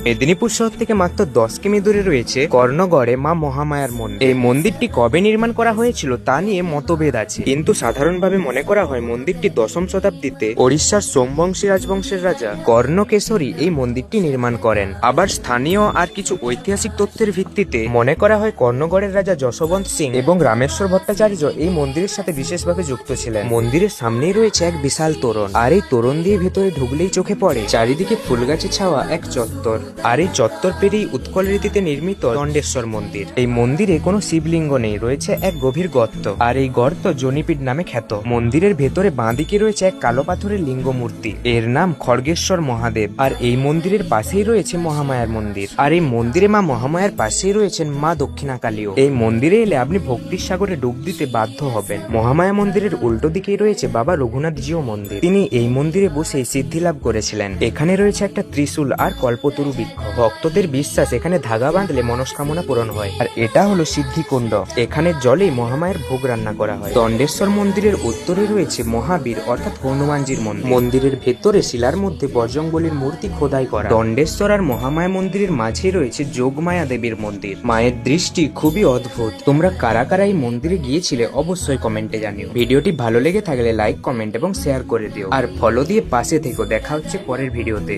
মেদিনীপুর শহর থেকে মাত্র 10 কিমি দূরে রয়েছে কর্ণগড়ে মা মহামায়ার মন্দির। এই মন্দিরটি কবে নির্মাণ করা হয়েছিল তা নিয়ে মতভেদ আছে, কিন্তু সাধারণভাবে মনে করা হয় মন্দিরটি 10ম শতাব্দীতে ওড়িশার সোমবংশী রাজবংশের রাজা কর্ণকেশরী এই মন্দিরটি নির্মাণ করেন। আবার স্থানীয় আর কিছু ঐতিহাসিক তথ্যের ভিত্তিতে মনে করা হয় কর্ণগড়ের রাজা যশবন্ত সিং এবং রামেশ্বর ভট্টাচার্য এই মন্দিরের সাথে বিশেষভাবে যুক্ত ছিলেন। মন্দিরের সামনেই রয়েছে এক বিশাল তোরণ, আর এই তোরণ দিয়ে ভেতরে ঢুকলেই চোখে পড়ে চারিদিকে ফুলগাছে ছাওয়া এক চত্বর। আর এই চত্বর পেরিয়ে উৎকল রীতিতে নির্মিত দণ্ডেশ্বর মন্দির। এই মন্দিরে কোনো শিবলিঙ্গ নেই, রয়েছে এক গভীর গর্ত, আর এই গর্ত জনিপীঠ নামে খ্যাত। মন্দিরের ভেতরে বাঁদিকে রয়েছে এক কালো পাথরের লিঙ্গ মূর্তি, এর নাম খড়গেশ্বর মহাদেব। আর এই মন্দিরের পাশেই রয়েছে মহামায়ার মন্দির, আর এই মন্দিরে মা মহামায়ার পাশেই রয়েছেন মা দক্ষিণাকালীও। এই মন্দিরে এলে আপনি ভক্তির সাগরে ডুব দিতে বাধ্য হবেন। মহামায়া মন্দিরের উল্টো দিকেই রয়েছে বাবা রঘুনাথজিও মন্দির, তিনি এই মন্দিরে বসেই সিদ্ধি লাভ করেছিলেন। এখানে রয়েছে একটা ত্রিশূল আর কল্পতরু বৃক্ষ। ভক্তদের বিশ্বাস এখানে ধাগা বাঁধলে মনস্কামনা পূরণ হয়। আর এটা হলো সিদ্ধিকুণ্ড, এখানে জলে মহামায়ের ভোগ রান্না করা হয়। দণ্ডেশ্বর মন্দিরের উত্তরে রয়েছে মহাবীর অর্থাৎ হনুমানজির মন্দির। মন্দিরের ভেতরে শিলার মধ্যে বজরংবলীর মূর্তি খোদাই করা। দণ্ডেশ্বর আর মহামায়া মন্দিরের মাঝে রয়েছে যোগমায়া দেবীর মন্দির। মায়ের দৃষ্টি খুবই অদ্ভুত। তোমরা কারা কারা এই মন্দিরে গিয়েছিলে অবশ্যই কমেন্টে জানিও। ভিডিওটি ভালো লেগে থাকলে লাইক, কমেন্ট এবং শেয়ার করে দিও, আর ফলো দিয়ে পাশে থেকো। দেখা হচ্ছে পরের ভিডিওতে।